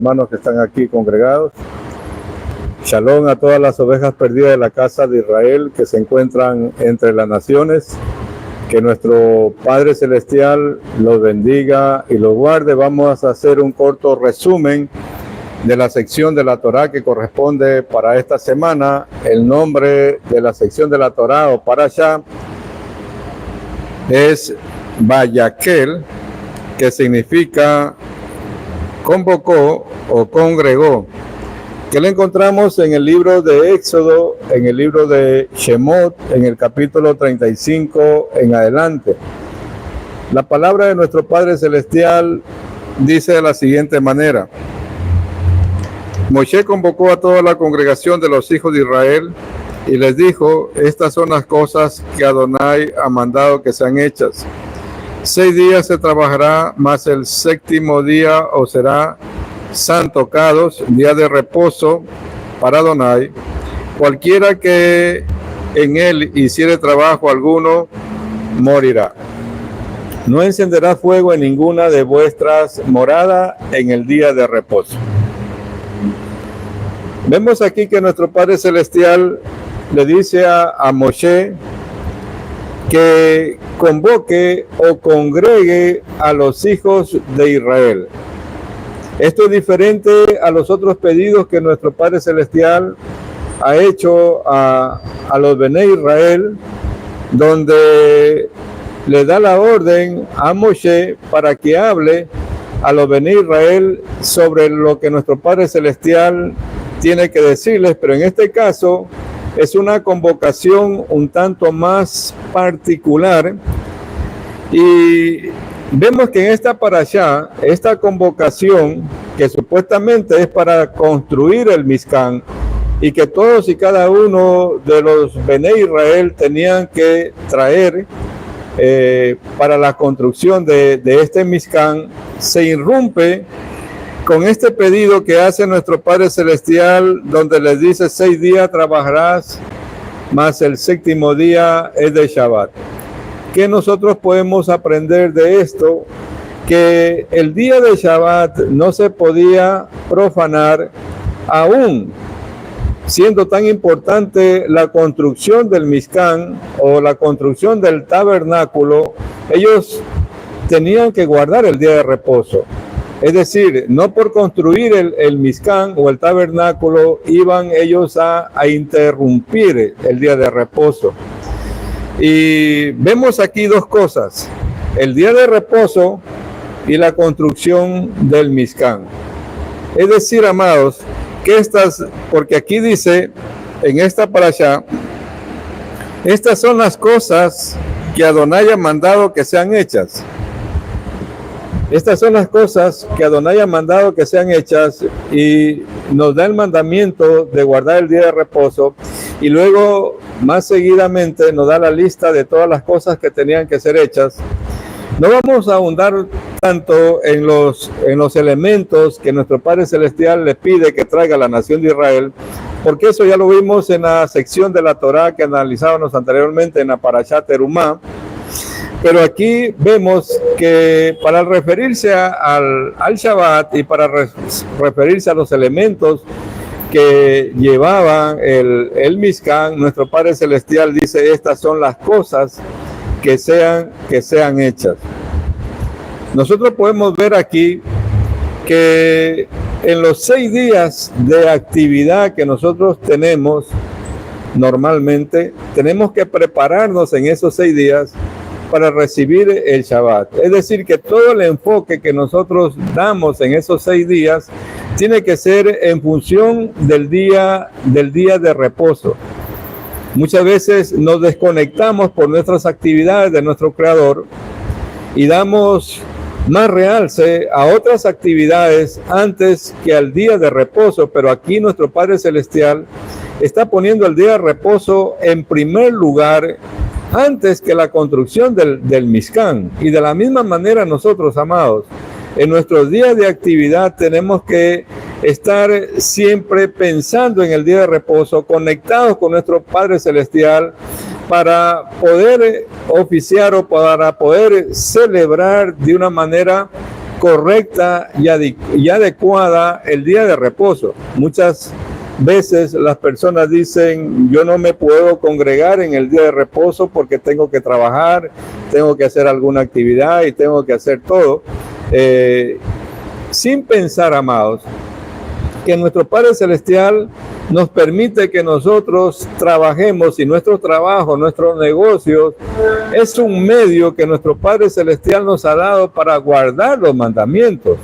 hermanos que están aquí congregados. Shalom a todas las ovejas perdidas de la casa de Israel que se encuentran entre las naciones. Que nuestro Padre Celestial los bendiga y los guarde. Vamos a hacer un corto resumen de la sección de la Torá que corresponde para esta semana. El nombre de la sección de la Torá o Parashá es Vayakhel, que significa convocó o congregó, que lo encontramos en el libro de Éxodo, en el libro de Shemot, en el capítulo 35 en adelante. La palabra de nuestro Padre Celestial dice de la siguiente manera: Moshe convocó a toda la congregación de los hijos de Israel y les dijo: estas son las cosas que Adonai ha mandado que sean hechas. 6 días se trabajará, mas el séptimo día os será santificados, día de reposo para Adonai. Cualquiera que en él hiciere trabajo alguno morirá. No encenderá fuego en ninguna de vuestras moradas en el día de reposo. Vemos aquí que nuestro Padre Celestial le dice a Moshe que convoque o congregue a los hijos de Israel. Esto es diferente a los otros pedidos que nuestro Padre Celestial ha hecho a los Bené Israel, donde le da la orden a Moshe para que hable a los Bené Israel sobre lo que nuestro Padre Celestial tiene que decirles, pero en este caso es una convocación un tanto más particular, y vemos que en esta parashá, esta convocación que supuestamente es para construir el Mishkan, y que todos y cada uno de los Bené Israel tenían que traer para la construcción de este Mishkan, se irrumpe con este pedido que hace nuestro Padre Celestial, donde les dice: 6 días trabajarás, mas el séptimo día es de Shabbat. ¿Qué nosotros podemos aprender de esto? Que el día de Shabbat no se podía profanar, aún siendo tan importante la construcción del Mishkan o la construcción del tabernáculo. Ellos tenían que guardar el día de reposo. Es decir, no por construir el Mishkan o el tabernáculo iban ellos a interrumpir el día de reposo. Y vemos aquí dos cosas: el día de reposo y la construcción del Mishkan. Es decir, amados, que porque aquí dice en esta parashá, estas son las cosas que Adonai ha mandado que sean hechas. Estas son las cosas que Adonai ha mandado que sean hechas, y nos da el mandamiento de guardar el día de reposo, y luego más seguidamente nos da la lista de todas las cosas que tenían que ser hechas. No vamos a ahondar tanto en los elementos que nuestro Padre Celestial le pide que traiga a la nación de Israel, porque eso ya lo vimos en la sección de la Torá que analizábamos anteriormente en la Parashá Terumá. Pero aquí vemos que para referirse al Shabbat y para referirse a los elementos que llevaban el Mishkan, nuestro Padre Celestial dice: estas son las cosas que sean hechas. Nosotros podemos ver aquí que en los 6 días de actividad que nosotros tenemos normalmente, tenemos que prepararnos en esos 6 días para recibir el Shabbat. Es decir, que todo el enfoque que nosotros damos en esos 6 días tiene que ser en función del día de reposo. Muchas veces nos desconectamos por nuestras actividades de nuestro Creador y damos más realce a otras actividades antes que al día de reposo, pero aquí nuestro Padre Celestial está poniendo el día de reposo en primer lugar antes que la construcción del Mishkan. Y de la misma manera nosotros, amados, en nuestros días de actividad tenemos que estar siempre pensando en el día de reposo, conectados con nuestro Padre Celestial, para poder oficiar o para poder celebrar de una manera correcta y adecuada el día de reposo. Muchas veces las personas dicen, yo no me puedo congregar en el día de reposo porque tengo que trabajar, tengo que hacer alguna actividad y tengo que hacer todo. Sin pensar, amados, que nuestro Padre Celestial nos permite que nosotros trabajemos, y nuestro trabajo, nuestros negocios, es un medio que nuestro Padre Celestial nos ha dado para guardar los mandamientos.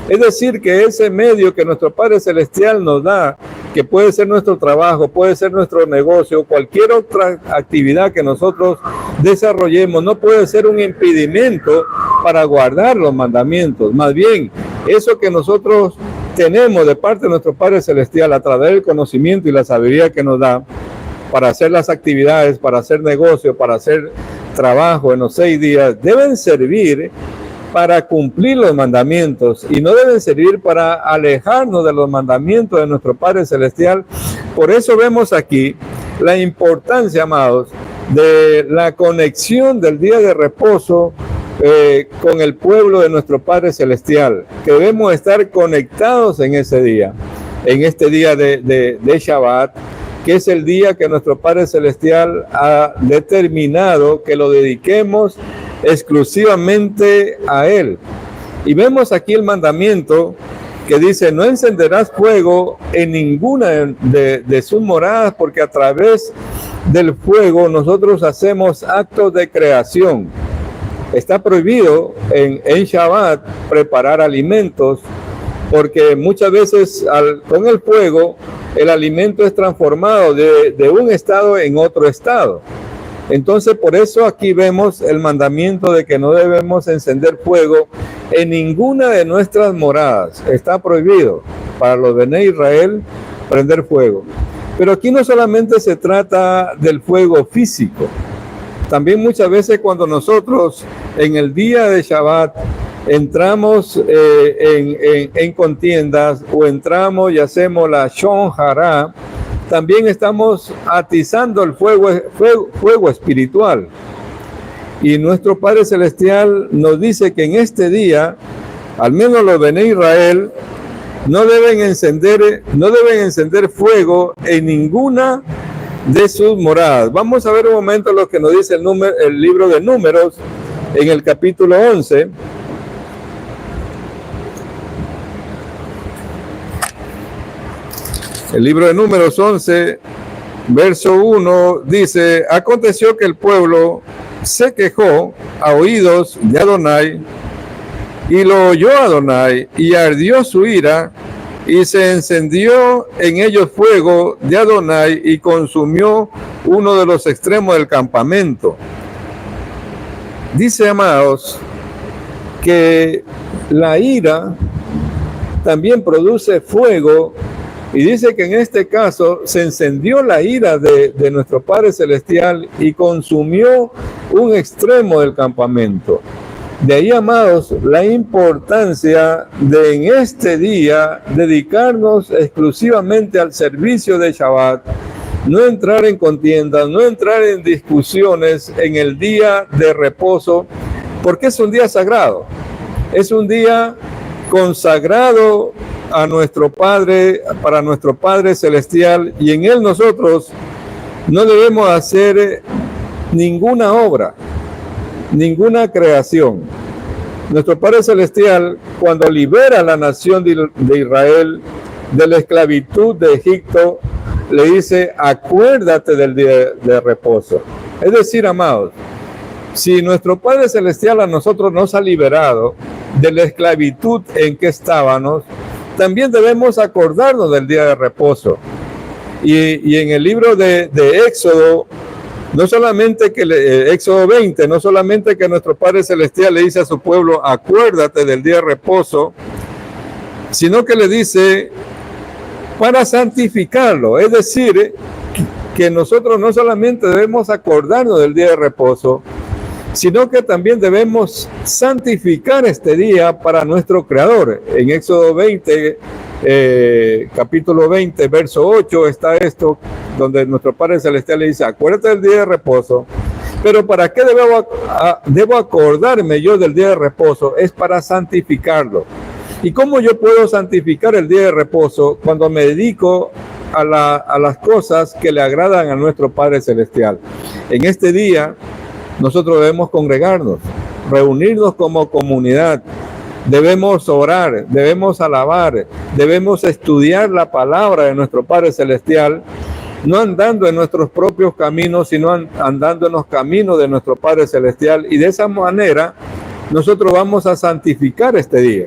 Es decir, que ese medio que nuestro Padre Celestial nos da, que puede ser nuestro trabajo, puede ser nuestro negocio, cualquier otra actividad que nosotros desarrollemos, no puede ser un impedimento para guardar los mandamientos. Más bien, eso que nosotros tenemos de parte de nuestro Padre Celestial a través del conocimiento y la sabiduría que nos da para hacer las actividades, para hacer negocio, para hacer trabajo en los 6 días, deben servir para cumplir los mandamientos y no deben servir para alejarnos de los mandamientos de nuestro Padre Celestial. Por eso vemos aquí la importancia, amados, de la conexión del día de reposo con el pueblo de nuestro Padre Celestial, que debemos estar conectados en ese día, en este día de Shabbat, que es el día que nuestro Padre Celestial ha determinado que lo dediquemos exclusivamente a Él. Y vemos aquí el mandamiento que dice, no encenderás fuego en ninguna de sus moradas, porque a través del fuego nosotros hacemos actos de creación. Está prohibido en Shabbat preparar alimentos, porque muchas veces con el fuego el alimento es transformado de un estado en otro estado. Entonces, por eso aquí vemos el mandamiento de que no debemos encender fuego en ninguna de nuestras moradas. Está prohibido para los Bene Israel prender fuego. Pero aquí no solamente se trata del fuego físico. También muchas veces cuando nosotros en el día de Shabbat entramos en contiendas o entramos y hacemos la Shon Hara, también estamos atizando el fuego espiritual. Y nuestro Padre Celestial nos dice que en este día, al menos los Bene Israel, no deben encender fuego en ninguna de sus moradas. Vamos a ver un momento lo que nos dice el libro de Números en el capítulo 11. El libro de Números 11, verso 1, dice, aconteció que el pueblo se quejó a oídos de Adonai, y lo oyó Adonai, y ardió su ira, y se encendió en ellos fuego de Adonai, y consumió uno de los extremos del campamento. Dice, amados, que la ira también produce fuego. Y dice que en este caso se encendió la ira de nuestro Padre Celestial y consumió un extremo del campamento. De ahí, amados, la importancia de en este día dedicarnos exclusivamente al servicio de Shabbat, no entrar en contiendas, no entrar en discusiones en el día de reposo, porque es un día sagrado, es un día consagrado a nuestro Padre, para nuestro Padre Celestial, y en Él nosotros no debemos hacer ninguna obra, ninguna creación. Nuestro Padre Celestial, cuando libera a la nación de Israel de la esclavitud de Egipto, le dice, acuérdate del día de reposo. Es decir, amados, si nuestro Padre Celestial a nosotros nos ha liberado de la esclavitud en que estábamos, también debemos acordarnos del día de reposo. Y en el libro de Éxodo, no solamente que Éxodo 20, no solamente que nuestro Padre Celestial le dice a su pueblo, acuérdate del día de reposo, sino que le dice para santificarlo. Es decir, que nosotros no solamente debemos acordarnos del día de reposo, sino que también debemos santificar este día para nuestro Creador. En Éxodo 20, capítulo 20, verso 8, está esto, donde nuestro Padre Celestial le dice, acuérdate del día de reposo Pero ¿para qué debo acordarme yo del día de reposo? Es para santificarlo. ¿Y cómo yo puedo santificar el día de reposo? Cuando me dedico a las cosas que le agradan a nuestro Padre Celestial. En este día nosotros debemos congregarnos, reunirnos como comunidad, debemos orar, debemos alabar, debemos estudiar la palabra de nuestro Padre Celestial, no andando en nuestros propios caminos, sino andando en los caminos de nuestro Padre Celestial, y de esa manera nosotros vamos a santificar este día.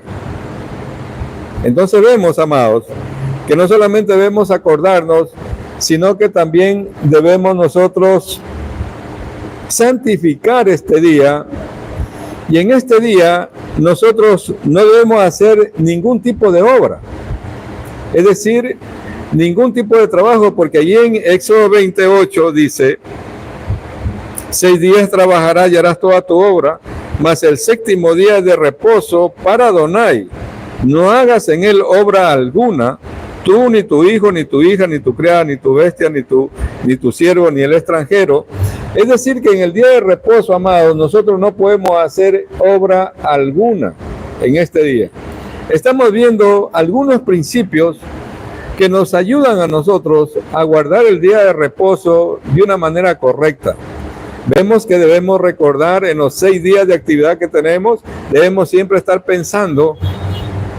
Entonces vemos, amados, que no solamente debemos acordarnos, sino que también debemos nosotros santificar este día. Y en este día nosotros no debemos hacer ningún tipo de obra, es decir, ningún tipo de trabajo, porque allí en Éxodo 28 dice: 6 días trabajarás y harás toda tu obra, mas el séptimo día de reposo para Adonai. No hagas en él obra alguna, tú, ni tu hijo, ni tu hija, ni tu criada, ni tu bestia, ni tu siervo, ni el extranjero. Es decir, que en el día de reposo, amados, nosotros no podemos hacer obra alguna en este día. Estamos viendo algunos principios que nos ayudan a nosotros a guardar el día de reposo de una manera correcta. Vemos que debemos recordar en los 6 días de actividad que tenemos, debemos siempre estar pensando: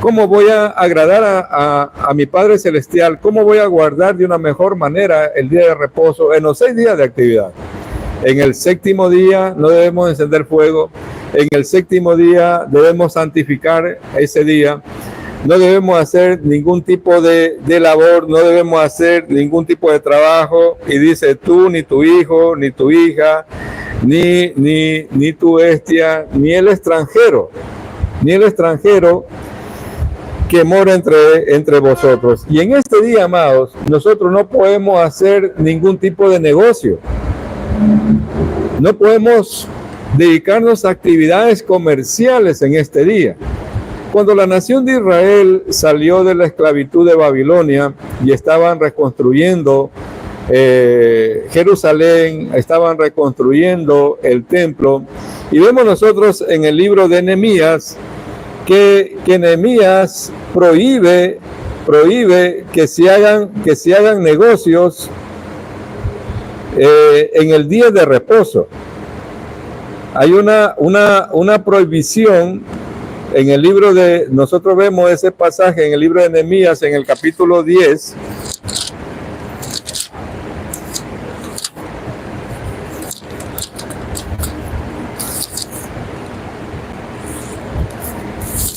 ¿cómo voy a agradar a mi Padre Celestial? ¿Cómo voy a guardar de una mejor manera el día de reposo en los 6 días de actividad? En el séptimo día no debemos encender fuego. En el séptimo día debemos santificar ese día. No debemos hacer ningún tipo de labor, no debemos hacer ningún tipo de trabajo. Y dice: tú, ni tu hijo, ni tu hija, ni tu bestia, ni el extranjero que mora entre vosotros. Y en este día, amados, nosotros no podemos hacer ningún tipo de negocio. No podemos dedicarnos a actividades comerciales en este día. Cuando la nación de Israel salió de la esclavitud de Babilonia y estaban reconstruyendo Jerusalén, estaban reconstruyendo el templo, y vemos nosotros en el libro de Nehemías que Nehemías prohíbe que se hagan negocios en el día de reposo. Hay una prohibición en el libro de, nosotros vemos ese pasaje en el libro de Nehemías, en el capítulo 10,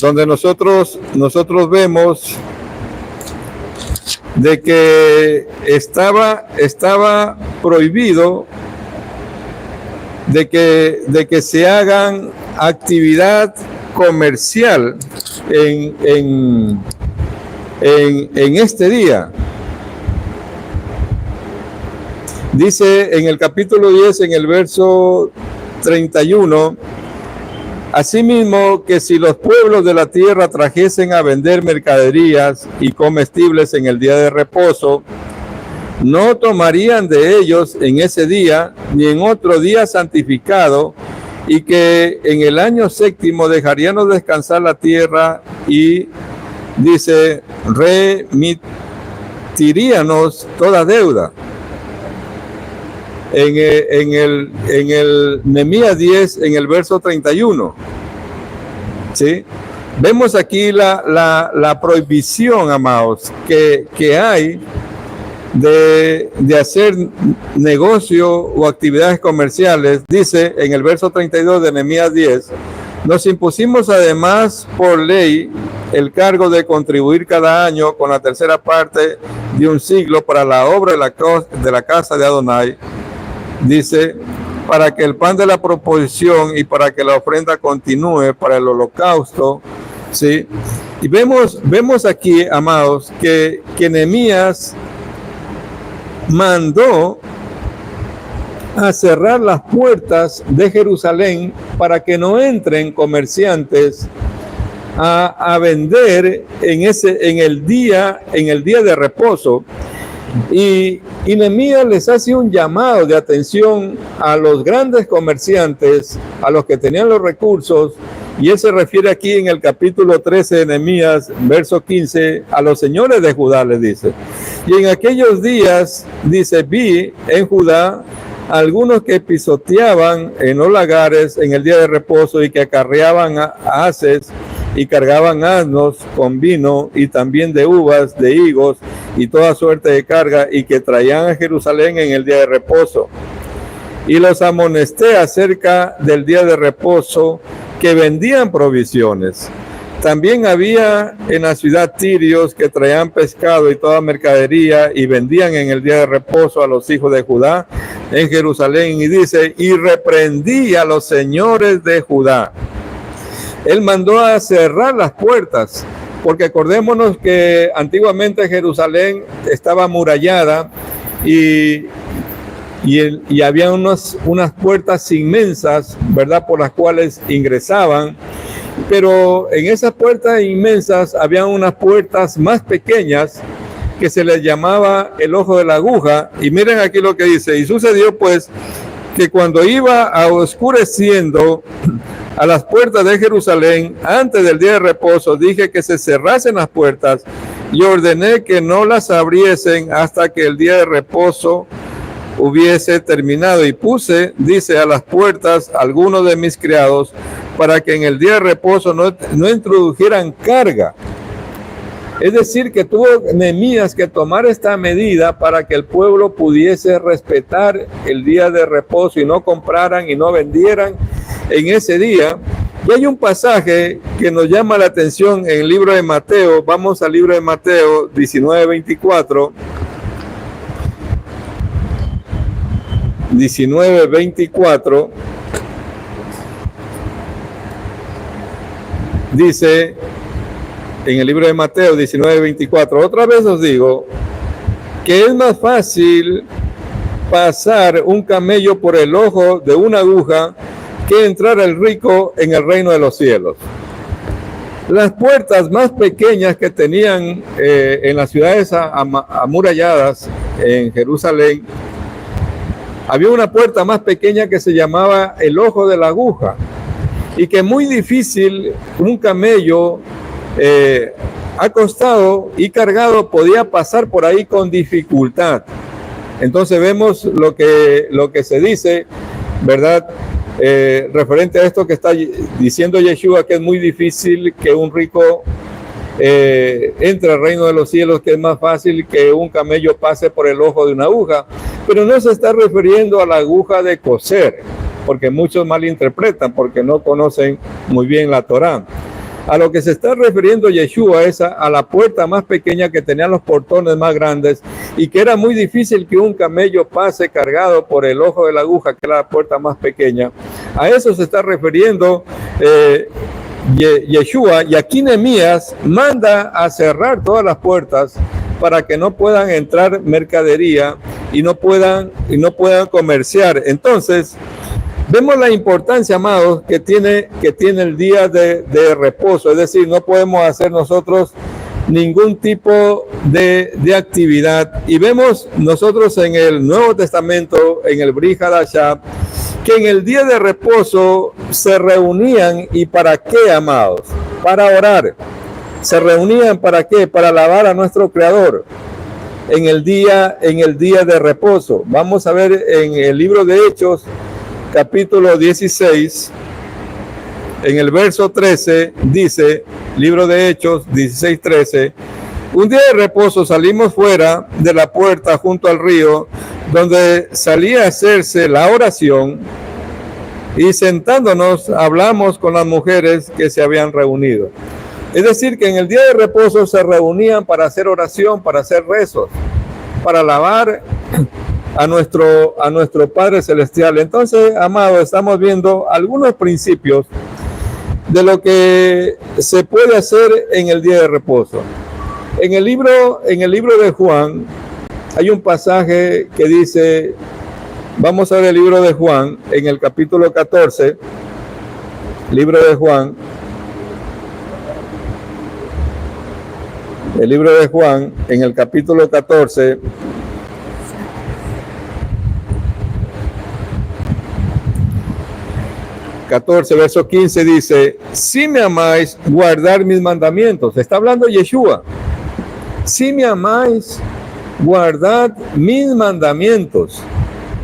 donde nosotros vemos de que estaba prohibido de que se hagan actividad comercial en este día. Dice en el capítulo 10, en el verso 31: asimismo, que si los pueblos de la tierra trajesen a vender mercaderías y comestibles en el día de reposo, no tomarían de ellos en ese día ni en otro día santificado, y que en el año séptimo dejaríamos descansar la tierra, y dice, remitiríanos toda deuda. En el Nehemías 10, en el verso 31, ¿sí? Vemos aquí la prohibición, amados, que hay de hacer negocio o actividades comerciales. Dice en el verso 32 de Nehemías 10: nos impusimos además por ley el cargo de contribuir cada año con la tercera parte de un siglo para la obra de la casa de Adonai. Dice, para que el pan de la proposición y para que la ofrenda continúe para el holocausto, ¿sí? Y vemos aquí, amados, que Nehemías mandó a cerrar las puertas de Jerusalén para que no entren comerciantes a vender en el día de reposo. Y Nehemías les hace un llamado de atención a los grandes comerciantes, a los que tenían los recursos, y él se refiere aquí en el capítulo 13 de Nehemías, verso 15, a los señores de Judá, les dice. Y en aquellos días, dice, vi en Judá algunos que pisoteaban en los lagares en el día de reposo y que acarreaban haces y cargaban asnos con vino y también de uvas, de higos y toda suerte de carga, y que traían a Jerusalén en el día de reposo. Y los amonesté acerca del día de reposo, que vendían provisiones. También había en la ciudad tirios que traían pescado y toda mercadería y vendían en el día de reposo a los hijos de Judá en Jerusalén. Y dice, y reprendí a los señores de Judá. Él mandó a cerrar las puertas, porque acordémonos que antiguamente Jerusalén estaba amurallada y había unas puertas inmensas, ¿verdad?, por las cuales ingresaban, pero en esas puertas inmensas había unas puertas más pequeñas que se les llamaba el ojo de la aguja. Y miren aquí lo que dice, y sucedió pues que cuando iba oscureciendo a las puertas de Jerusalén, antes del día de reposo, dije que se cerrasen las puertas y ordené que no las abriesen hasta que el día de reposo hubiese terminado. Y puse, dice, a las puertas algunos de mis criados para que en el día de reposo no introdujeran carga. Es decir, que tuvo Nehemías que tomar esta medida para que el pueblo pudiese respetar el día de reposo y no compraran y no vendieran en ese día. Y hay un pasaje que nos llama la atención en el libro de Mateo. Vamos al libro de Mateo 19:24. 19:24 dice en el libro de Mateo 19:24, otra vez os digo que es más fácil pasar un camello por el ojo de una aguja que entrar el rico en el reino de los cielos. Las puertas más pequeñas que tenían en las ciudades amuralladas en Jerusalén, había una puerta más pequeña que se llamaba el ojo de la aguja, y que muy difícil un camello acostado y cargado podía pasar por ahí con dificultad. Entonces vemos lo que se dice, ¿verdad? Referente a esto que está diciendo Yeshua, que es muy difícil que un rico entre al reino de los cielos, que es más fácil que un camello pase por el ojo de una aguja. Pero no se está refiriendo a la aguja de coser, porque muchos malinterpretan, porque no conocen muy bien la Torá. A lo que se está refiriendo Yeshua es a la puerta más pequeña que tenían los portones más grandes y que era muy difícil que un camello pase cargado por el ojo de la aguja, que era la puerta más pequeña. A eso se está refiriendo Yeshua, y aquí Nehemías manda a cerrar todas las puertas para que no puedan entrar mercadería y no puedan comerciar. Entonces, vemos la importancia, amados, que tiene el día de reposo. Es decir, no podemos hacer nosotros ningún tipo de actividad. Y vemos nosotros en el Nuevo Testamento, en el Brit Hadashah, que en el día de reposo se reunían. ¿Y para qué, amados? Para orar. ¿Se reunían para qué? Para alabar a nuestro Creador en el día de reposo. Vamos a ver en el libro de Hechos, capítulo 16, en el verso 13, dice, libro de Hechos 16:13, un día de reposo salimos fuera de la puerta junto al río, donde salía a hacerse la oración, y sentándonos hablamos con las mujeres que se habían reunido. Es decir, que en el día de reposo se reunían para hacer oración, para hacer rezos, para alabar a nuestro Padre Celestial. Entonces, amados, estamos viendo algunos principios de lo que se puede hacer en el día de reposo. En el libro de Juan hay un pasaje que dice, vamos a ver el libro de Juan en el capítulo 14, libro de Juan, el libro de Juan en el capítulo 14, 14, verso 15 dice, si me amáis, guardar mis mandamientos. Está hablando Yeshua. Si me amáis, guardad mis mandamientos.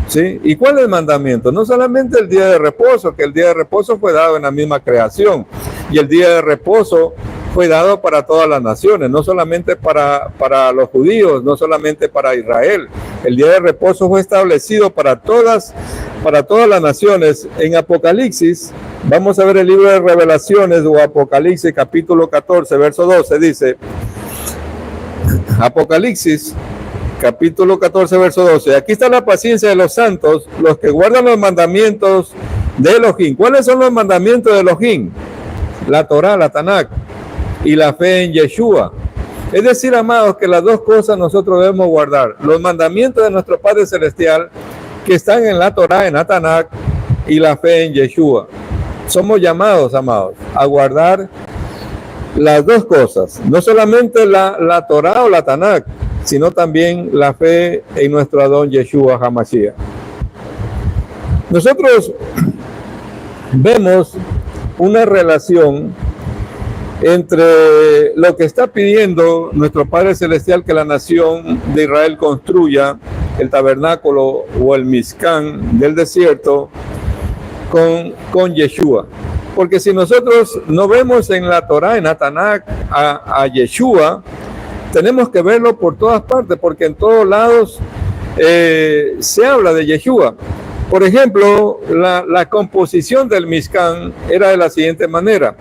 ¿Sí? ¿Y cuál es el mandamiento? No solamente el día de reposo, que el día de reposo fue dado en la misma creación. Y el día de reposo fue dado para todas las naciones, no solamente para los judíos, no solamente para Israel. El día de reposo fue establecido para todas las naciones. En Apocalipsis, vamos a ver el libro de Revelaciones o Apocalipsis capítulo 14, verso 12, dice, Apocalipsis capítulo 14, verso 12, aquí está la paciencia de los santos, los que guardan los mandamientos de Elohim. ¿Cuáles son los mandamientos de Elohim? La Torá, la Tanakh, y la fe en Yeshua. Es decir, amados, que las dos cosas nosotros debemos guardar. Los mandamientos de nuestro Padre Celestial, que están en la Torá, en la Tanakh, y la fe en Yeshua. Somos llamados, amados, a guardar las dos cosas. No solamente la Torá o la Tanakh, sino también la fe en nuestro Adón Yeshua HaMashiach. Nosotros vemos una relación entre lo que está pidiendo nuestro Padre Celestial, que la nación de Israel construya el tabernáculo o el Mishkan del desierto, con Yeshua. Porque si nosotros no vemos en la Torá, en la Tanakh, a Yeshua, tenemos que verlo por todas partes, porque en todos lados se habla de Yeshua. Por ejemplo, la composición del Mishkan era de la siguiente manera,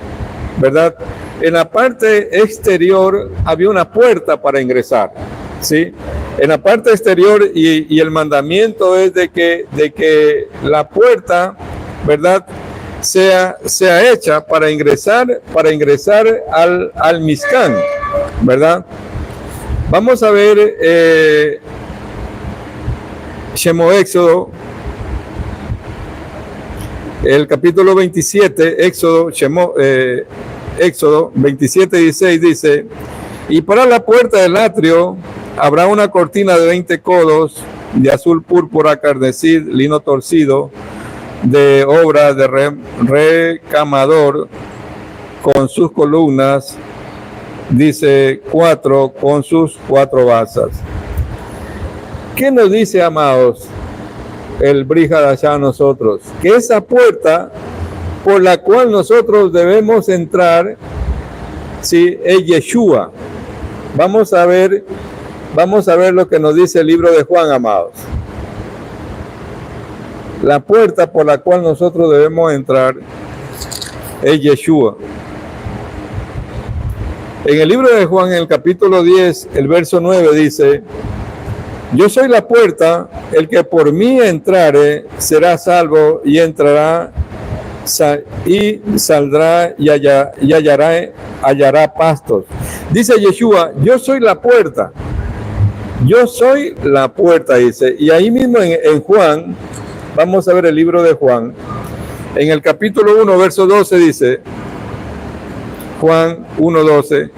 ¿verdad? En la parte exterior había una puerta para ingresar, ¿sí? En la parte exterior, y el mandamiento es de que la puerta, ¿verdad?, sea hecha para ingresar al Mishkan, ¿verdad? Vamos a ver Shemo Éxodo, el capítulo 27, Éxodo 27, 16 dice, y para la puerta del atrio habrá una cortina de 20 codos de azul púrpura, carmesí, lino torcido, de obra de recamador, con sus columnas, dice 4, con sus 4 basas. ¿Qué nos dice, amados, el Brit Hadashah a nosotros? Que esa puerta por la cual nosotros debemos entrar, sí, es Yeshua. Vamos a ver lo que nos dice el libro de Juan, amados. La puerta por la cual nosotros debemos entrar es Yeshua. En el libro de Juan, en el capítulo 10, el verso 9 dice, yo soy la puerta, el que por mí entrare será salvo, y entrará y saldrá y hallará pastos. Dice Yeshua, yo soy la puerta. Yo soy la puerta, dice. Y ahí mismo en Juan, vamos a ver el libro de Juan, en el capítulo 1, verso 12 dice, Juan 1:12,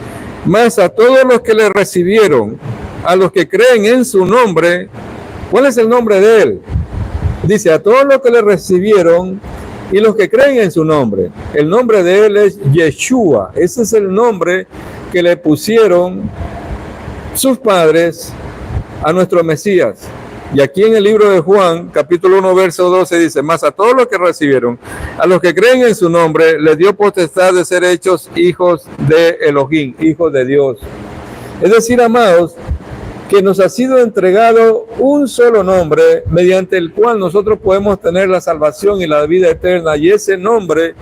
mas a todos los que le recibieron, a los que creen en su nombre. ¿Cuál es el nombre de él? Dice, a todos los que le recibieron y los que creen en su nombre. El nombre de él es Yeshua. Ese es el nombre que le pusieron sus padres a nuestro Mesías. Y aquí en el libro de Juan, capítulo 1, verso 12, dice, mas a todos los que recibieron, a los que creen en su nombre, les dio potestad de ser hechos hijos de Elohim, hijos de Dios. Es decir, amados, que nos ha sido entregado un solo nombre mediante el cual nosotros podemos tener la salvación y la vida eterna, y ese nombre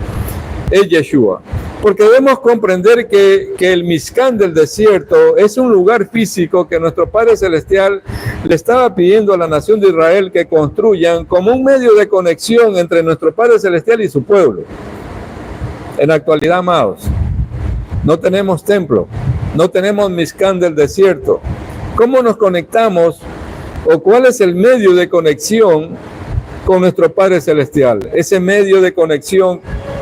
es Yeshua. Porque debemos comprender que el Mishkan del desierto es un lugar físico que nuestro Padre Celestial le estaba pidiendo a la nación de Israel que construyan como un medio de conexión entre nuestro Padre Celestial y su pueblo. En la actualidad, amados, no tenemos templo, no tenemos Mishkan del desierto. ¿Cómo nos conectamos o cuál es el medio de conexión con nuestro Padre Celestial? Ese medio de conexión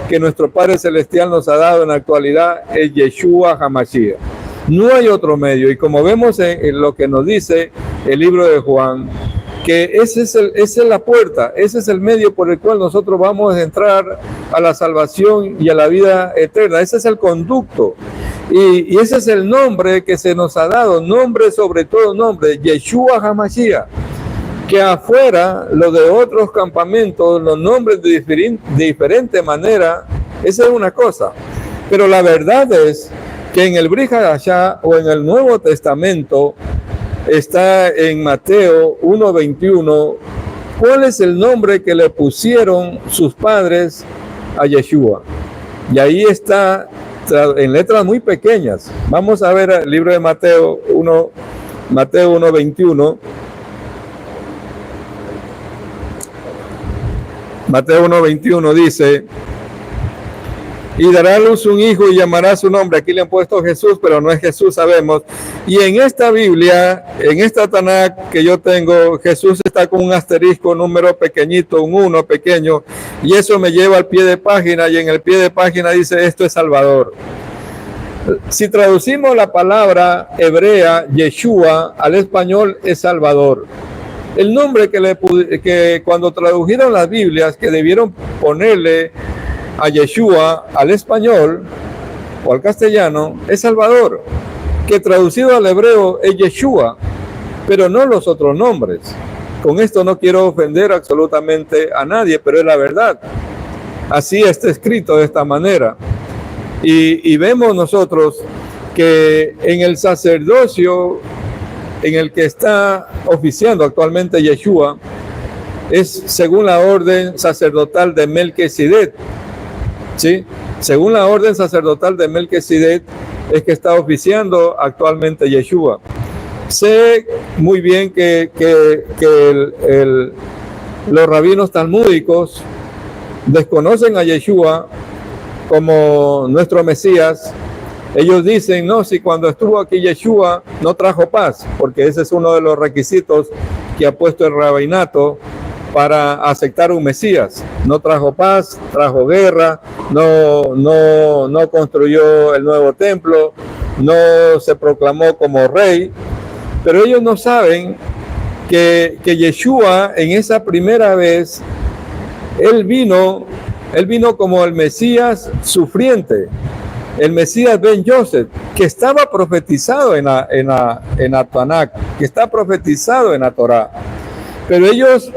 que nuestro Padre Celestial nos ha dado en la actualidad es Yeshua HaMashiach. No hay otro medio. Y como vemos en lo que nos dice el libro de Juan, que esa es la puerta, ese es el medio por el cual nosotros vamos a entrar a la salvación y a la vida eterna. Ese es el conducto. Y ese es el nombre que se nos ha dado, nombre sobre todo nombre, Yeshua HaMashiach. Que afuera, los de otros campamentos, los nombres de diferente manera, esa es una cosa. Pero la verdad es que en el Brit Hadashah o en el Nuevo Testamento, está en Mateo 1:21, ¿cuál es el nombre que le pusieron sus padres a Yeshua? Y ahí está en letras muy pequeñas. Vamos a ver el libro de Mateo 1:21. Mateo 1:21 dice: y dará a luz un hijo y llamará su nombre. Aquí le han puesto Jesús, pero no es Jesús, sabemos. Y en esta Biblia, en esta Tanakh que yo tengo, Jesús está con un asterisco, un número pequeñito, un 1 pequeño, y eso me lleva al pie de página, y en el pie de página dice: esto es Salvador. Si traducimos la palabra hebrea Yeshua al español, es Salvador. El nombre que cuando tradujeron las Biblias, que debieron ponerle a Yeshua al español o al castellano, es Salvador, que traducido al hebreo es Yeshua, pero no los otros nombres. Con esto no quiero ofender absolutamente a nadie, pero es la verdad. Así está escrito de esta manera. Y vemos nosotros que en el sacerdocio en el que está oficiando actualmente Yeshua es según la orden sacerdotal de Melquisedec. ¿Sí? Según la orden sacerdotal de Melquisedec es que está oficiando actualmente Yeshua. Sé muy bien que los rabinos talmúdicos desconocen a Yeshua como nuestro Mesías. Ellos dicen: no, si cuando estuvo aquí Yeshua no trajo paz, porque ese es uno de los requisitos que ha puesto el rabinato para aceptar un Mesías. No trajo paz, trajo guerra, no construyó el nuevo templo, no se proclamó como rey. Pero ellos no saben que Yeshua en esa primera vez, él vino como el Mesías sufriente, el Mesías Ben Yosef, que estaba profetizado en la Tanakh, que está profetizado en la Torah. Pero ellos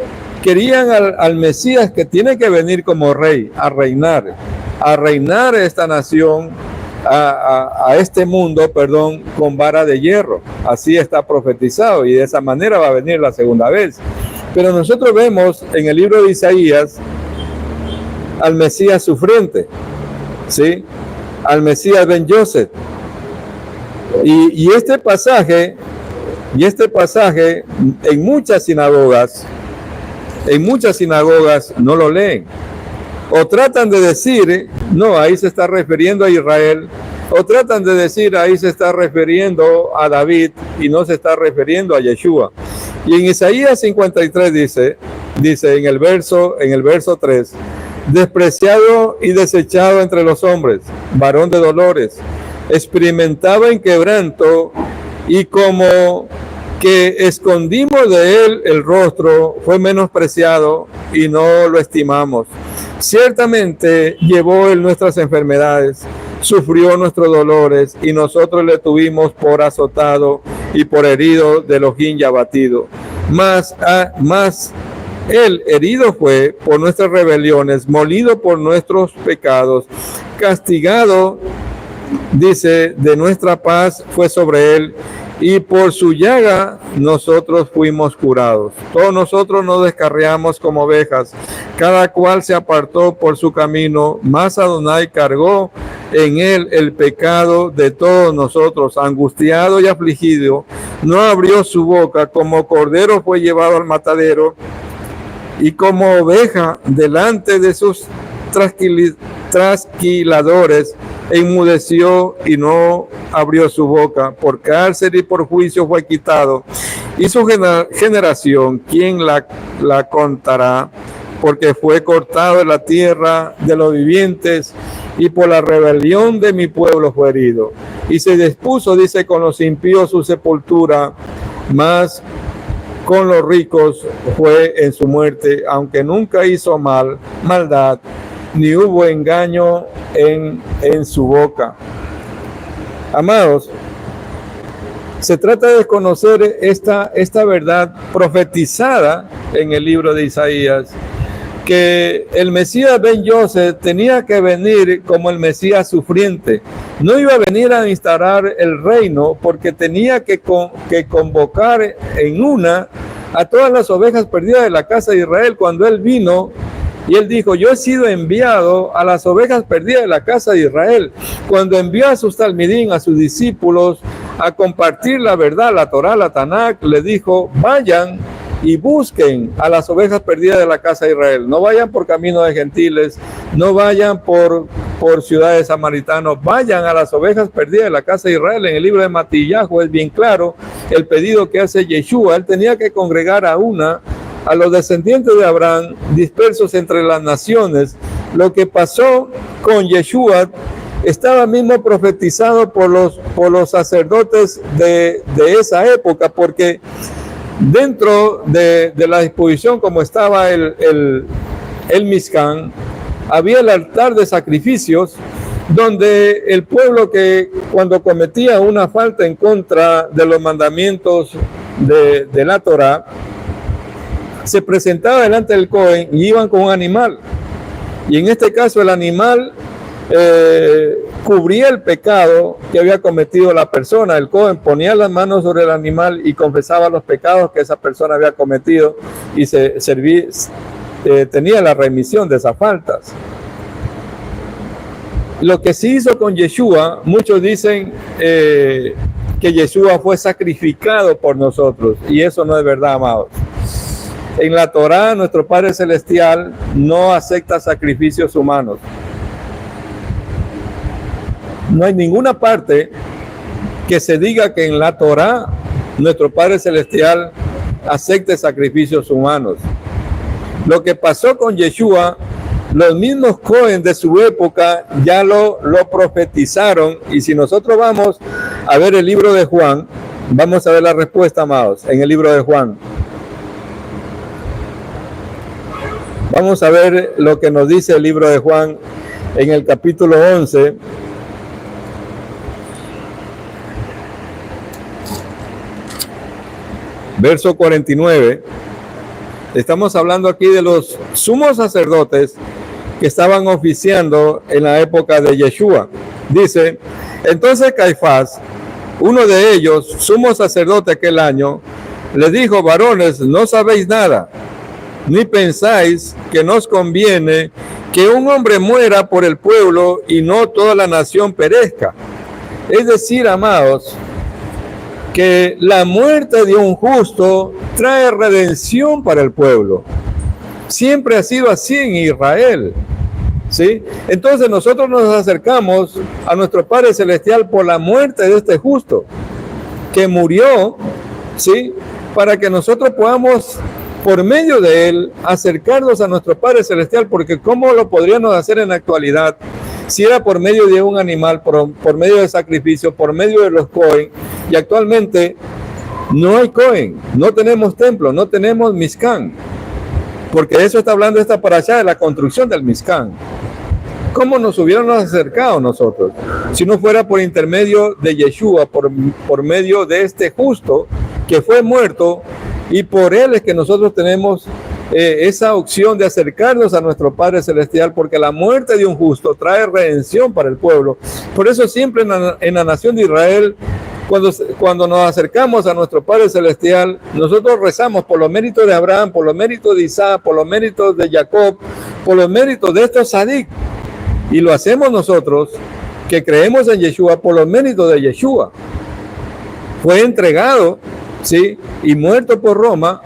querían al Mesías que tiene que venir como rey, a reinar esta nación, a este mundo, con vara de hierro. Así está profetizado, y de esa manera va a venir la segunda vez. Pero nosotros vemos en el libro de Isaías al Mesías sufriente, ¿sí? Al Mesías Ben Yosef. Y este pasaje en muchas sinagogas no lo leen, o tratan de decir: no, ahí se está refiriendo a Israel, o tratan de decir: ahí se está refiriendo a David y no se está refiriendo a Yeshua. Y en Isaías 53 dice en el verso 3: despreciado y desechado entre los hombres, varón de dolores, experimentaba en quebranto, y como que escondimos de él el rostro, fue menospreciado y no lo estimamos. Ciertamente llevó él nuestras enfermedades, sufrió nuestros dolores, y nosotros le tuvimos por azotado y por herido de Elohim y abatido. Mas él herido fue por nuestras rebeliones, molido por nuestros pecados, castigado, dice, de nuestra paz fue sobre él, y por su llaga nosotros fuimos curados. Todos nosotros nos descarriamos como ovejas, cada cual se apartó por su camino, mas Adonai cargó en él el pecado de todos nosotros. Angustiado y afligido, no abrió su boca, como cordero fue llevado al matadero, y como oveja delante de sus trasquiladores, enmudeció y no abrió su boca. Por cárcel y por juicio fue quitado, y su generación, ¿quién la contará? Porque fue cortado de la tierra de los vivientes, y por la rebelión de mi pueblo fue herido. Y se dispuso, dice, con los impíos su sepultura, mas con los ricos fue en su muerte, aunque nunca hizo maldad, ni hubo engaño en su boca. Amados, se trata de conocer esta verdad profetizada en el libro de Isaías, que el Mesías Ben Yosef tenía que venir como el Mesías sufriente. No iba a venir a instaurar el reino, porque tenía que convocar en una a todas las ovejas perdidas de la casa de Israel. Cuando él vino y él dijo: yo he sido enviado a las ovejas perdidas de la casa de Israel. Cuando envió a sus talmidín, a sus discípulos, a compartir la verdad, la Torá, la Tanakh, le dijo: vayan y busquen a las ovejas perdidas de la casa de Israel. No vayan por camino de gentiles, no vayan por ciudades samaritanos, vayan a las ovejas perdidas de la casa de Israel. En el libro de Matillahu es bien claro el pedido que hace Yeshua. Él tenía que congregar a los descendientes de Abraham dispersos entre las naciones. Lo que pasó con Yeshua estaba mismo profetizado por los sacerdotes de esa época, porque dentro de la disposición, como estaba el Mizcán, había el altar de sacrificios, donde el pueblo, que cuando cometía una falta en contra de los mandamientos de la Torá, se presentaba delante del Cohen y iban con un animal. Y en este caso el animal cubría el pecado que había cometido la persona. El Cohen ponía las manos sobre el animal y confesaba los pecados que esa persona había cometido, y tenía la remisión de esas faltas. Lo que se hizo con Yeshua, muchos dicen que Yeshua fue sacrificado por nosotros, y eso no es verdad, amados. En la Torá, nuestro Padre Celestial no acepta sacrificios humanos. No hay ninguna parte que se diga que en la Torá nuestro Padre Celestial acepte sacrificios humanos. Lo que pasó con Yeshua, los mismos Cohen de su época ya lo profetizaron. Y si nosotros vamos a ver el libro de Juan, vamos a ver la respuesta, amados, en el libro de Juan. Vamos a ver lo que nos dice el libro de Juan en el capítulo 11. Verso 49. Estamos hablando aquí de los sumos sacerdotes que estaban oficiando en la época de Yeshua. Dice: entonces Caifás, uno de ellos, sumo sacerdote aquel año, les dijo: varones, no sabéis nada, ni pensáis que nos conviene que un hombre muera por el pueblo y no toda la nación perezca. Es decir, amados, que la muerte de un justo trae redención para el pueblo. Siempre ha sido así en Israel, ¿sí? Entonces nosotros nos acercamos a nuestro Padre Celestial por la muerte de este justo que murió, ¿sí? Para que nosotros podamos, por medio de él, acercarnos a nuestro Padre Celestial, porque ¿cómo lo podríamos hacer en la actualidad? Si era por medio de un animal, por medio de sacrificio, por medio de los Cohen, y actualmente no hay Cohen, no tenemos templo, no tenemos Mizcán, porque eso está hablando esta parashá de la construcción del Mizcán. ¿Cómo nos hubiéramos acercado nosotros? Si no fuera por intermedio de Yeshua, por medio de este justo que fue muerto, y por él es que nosotros tenemos esa opción de acercarnos a nuestro Padre Celestial, porque la muerte de un justo trae redención para el pueblo. Por eso siempre en la nación de Israel, cuando nos acercamos a nuestro Padre Celestial, nosotros rezamos por los méritos de Abraham, por los méritos de Isaac, por los méritos de Jacob, por los méritos de estos Sadik. Y lo hacemos nosotros, que creemos en Yeshua, por los méritos de Yeshua. Fue entregado, ¿sí?, y muerto por Roma,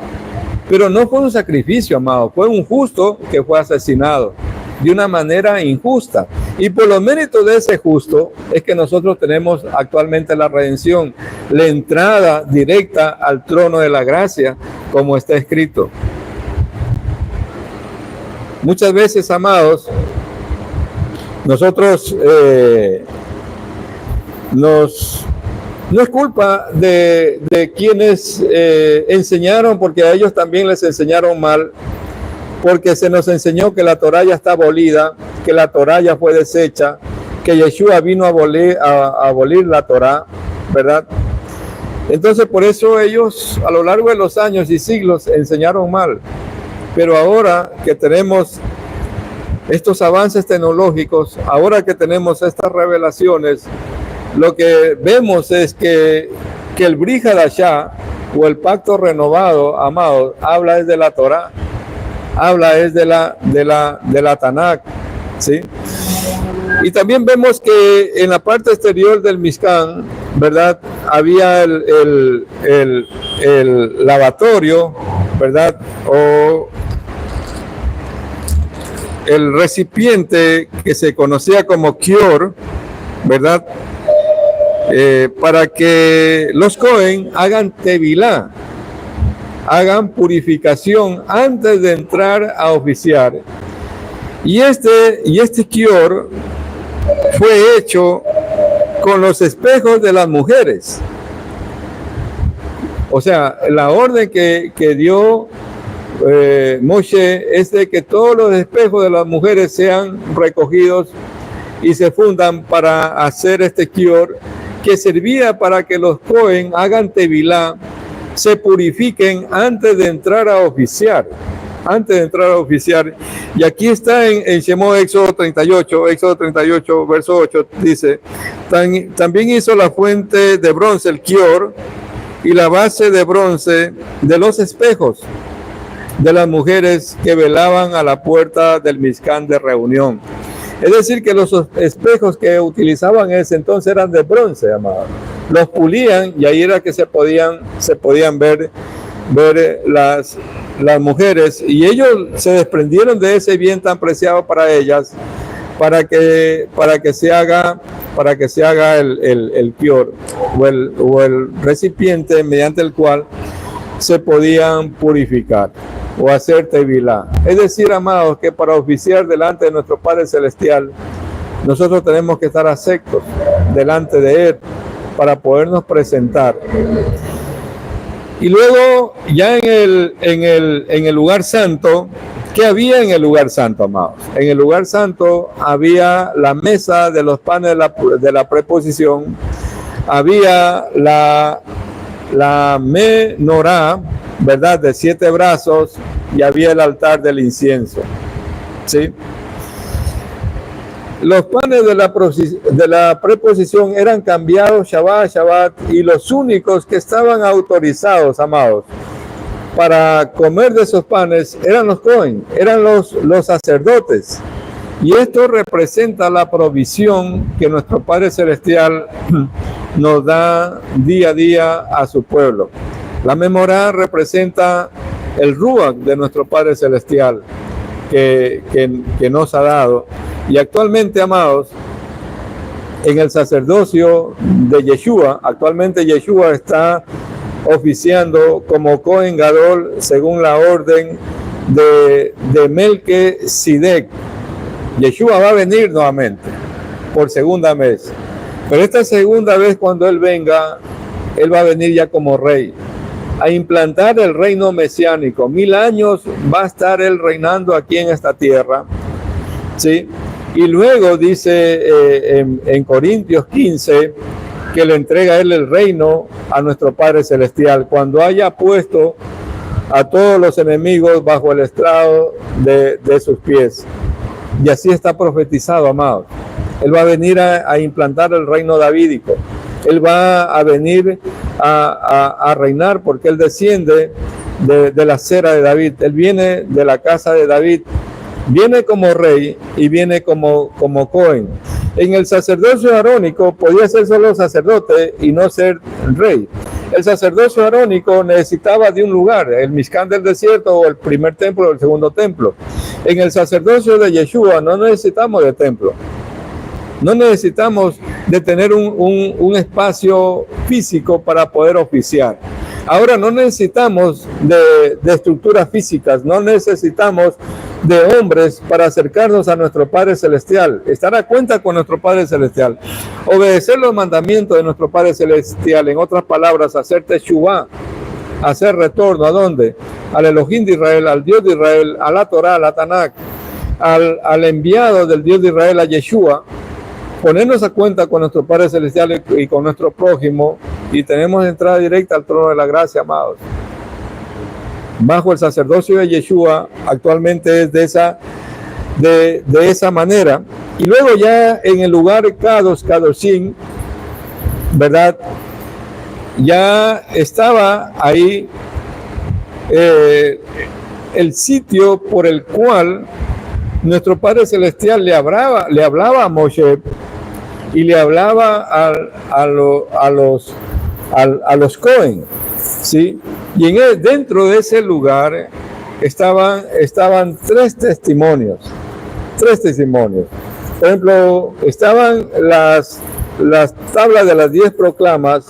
pero no fue un sacrificio, amado, fue un justo que fue asesinado de una manera injusta. Y por los méritos de ese justo es que nosotros tenemos actualmente la redención, la entrada directa al trono de la gracia, como está escrito. Muchas veces, amados, nosotros nos No es culpa de quienes enseñaron, porque a ellos también les enseñaron mal, porque se nos enseñó que la Torá ya está abolida, que la Torá ya fue deshecha, que Yeshua vino a abolir la Torá, ¿verdad? Entonces por eso ellos a lo largo de los años y siglos enseñaron mal. Pero ahora que tenemos estos avances tecnológicos, ahora que tenemos estas revelaciones, lo que vemos es que el Brit Hadashah o el pacto renovado, amados, habla es de la Torá, habla es de la Tanakh, ¿sí? Y también vemos que en la parte exterior del Mishkan, ¿verdad? Había el lavatorio, ¿verdad? O el recipiente que se conocía como Kior, ¿verdad? Para que los Cohen hagan tevilá, hagan purificación antes de entrar a oficiar. Y este Kior fue hecho con los espejos de las mujeres. O sea, la orden que dio Moshe es de que todos los espejos de las mujeres sean recogidos y se fundan para hacer este Kior, que servía para que los Cohen hagan tevilá, se purifiquen antes de entrar a oficiar. Y aquí está en Shemot, Éxodo 38, verso 8, dice: también hizo la fuente de bronce, el Kior, y la base de bronce de los espejos de las mujeres que velaban a la puerta del Mishkan de reunión. Es decir, que los espejos que utilizaban en ese entonces eran de bronce, amado. Los pulían y ahí era que se podían ver las mujeres, y ellos se desprendieron de ese bien tan preciado para ellas, para que se haga el Kior o el recipiente mediante el cual se podían purificar o hacer tevilá. Es decir, amados, que para oficiar delante de nuestro Padre Celestial, nosotros tenemos que estar aceptos delante de Él para podernos presentar. Y luego, ya en el lugar santo, ¿qué había en el lugar santo, amados? En el lugar santo había la mesa de los panes de la preposición, había la menorá, ¿verdad?, de 7 brazos, y había el altar del incienso, ¿sí? Los panes de la preposición eran cambiados Shabbat, y los únicos que estaban autorizados, amados, para comer de esos panes eran los Cohen, eran los sacerdotes. Y esto representa la provisión que nuestro Padre Celestial nos da día a día a su pueblo. La menorá representa el Ruach de nuestro Padre Celestial que nos ha dado. Y actualmente, amados, en el sacerdocio de Yeshua, actualmente Yeshua está oficiando como Cohen Gadol según la orden de Melquisedec. Yeshua va a venir nuevamente por segunda vez, pero esta segunda vez, cuando Él venga, Él va a venir ya como rey a implantar el reino mesiánico. 1000 años va a estar Él reinando aquí en esta tierra, ¿sí? Y luego dice en Corintios 15 que le entrega Él el reino a nuestro Padre Celestial cuando haya puesto a todos los enemigos bajo el estrado de sus pies. Y así está profetizado, amados. Él va a venir a implantar el reino davídico. Él va a venir a reinar, porque Él desciende de la cera de David. Él viene de la casa de David. Viene como rey y viene como Cohen. En el sacerdocio arónico podía ser solo sacerdote y no ser rey. El sacerdocio arónico necesitaba de un lugar, el Mishkan del desierto o el primer templo o el segundo templo. En el sacerdocio de Yeshua no necesitamos de templo. No necesitamos de tener un espacio físico para poder oficiar. Ahora no necesitamos de estructuras físicas, no necesitamos de hombres para acercarnos a nuestro Padre Celestial, estar a cuenta con nuestro Padre Celestial, obedecer los mandamientos de nuestro Padre Celestial, en otras palabras, hacer teshuvá, hacer retorno, ¿a dónde? Al Elohim de Israel, al Dios de Israel, a la Torah, a la Tanakh, al enviado del Dios de Israel, a Yeshua, ponernos a cuenta con nuestro Padre Celestial y con nuestro prójimo, y tenemos entrada directa al trono de la gracia, amados. Bajo el sacerdocio de Yeshua, actualmente es de esa manera. Y luego ya en el lugar Kadoshim, ¿verdad? Ya estaba ahí el sitio por el cual nuestro Padre Celestial le hablaba a Moshe y le hablaba a los Cohen, ¿sí? Y dentro de ese lugar estaban tres testimonios. Por ejemplo, estaban las tablas de las 10 proclamas,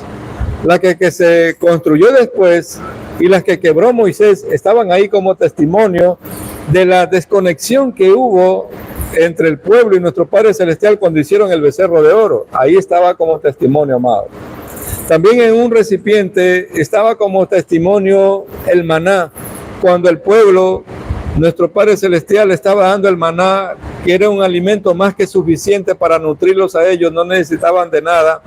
la que se construyó después y las que quebró Moisés, estaban ahí como testimonio de la desconexión que hubo entre el pueblo y nuestro Padre Celestial cuando hicieron el becerro de oro. Ahí estaba como testimonio, amado. También en un recipiente estaba como testimonio el maná, cuando el pueblo, nuestro Padre Celestial, estaba dando el maná, que era un alimento más que suficiente para nutrirlos a ellos, no necesitaban de nada.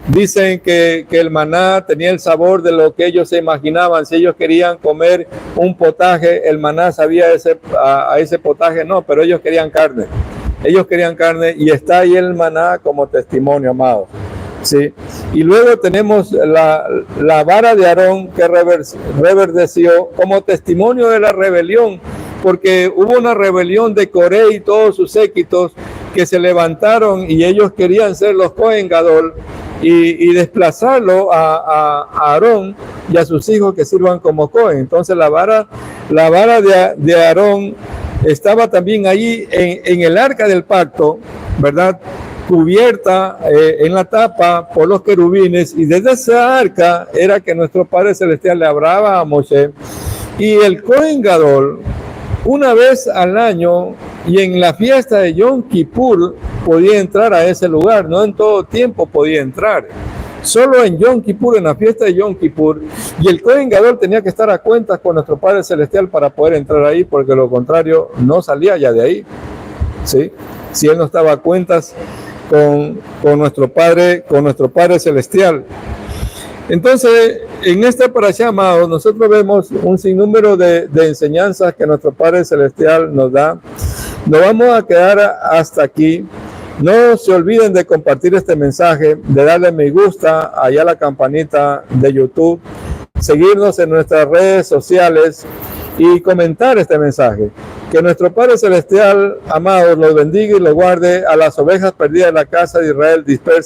Dicen que el maná tenía el sabor de lo que ellos se imaginaban. Si ellos querían comer un potaje, el maná sabía a ese potaje, no, pero ellos querían carne. Y está ahí el maná como testimonio, amados. Sí. Y luego tenemos la vara de Aarón que reverdeció como testimonio de la rebelión, porque hubo una rebelión de Coré y todos sus séquitos que se levantaron y ellos querían ser los Cohen Gadol y desplazarlo a Aarón y a sus hijos que sirvan como Cohen. Entonces la vara de Aarón estaba también allí en el arca del pacto, ¿verdad? Cubierta en la tapa por los querubines, y desde esa arca era que nuestro Padre Celestial le hablaba a Moshe. Y el Cohen Gadol, una vez al año y en la fiesta de Yom Kippur, podía entrar a ese lugar. No en todo tiempo podía entrar, solo en Yom Kippur, en la fiesta de Yom Kippur. Y el Cohen Gadol tenía que estar a cuentas con nuestro Padre Celestial para poder entrar ahí, porque lo contrario no salía ya de ahí, ¿sí? Si él no estaba a cuentas con nuestro Padre Celestial. Entonces, en esta parashá, amados, nosotros vemos un sinnúmero de enseñanzas que nuestro Padre Celestial nos da. Nos vamos a quedar hasta aquí. No se olviden de compartir este mensaje, de darle me gusta allá a la campanita de YouTube, seguirnos en nuestras redes sociales y comentar este mensaje. Que nuestro Padre Celestial, amados, los bendiga y los guarde a las ovejas perdidas de la casa de Israel dispersas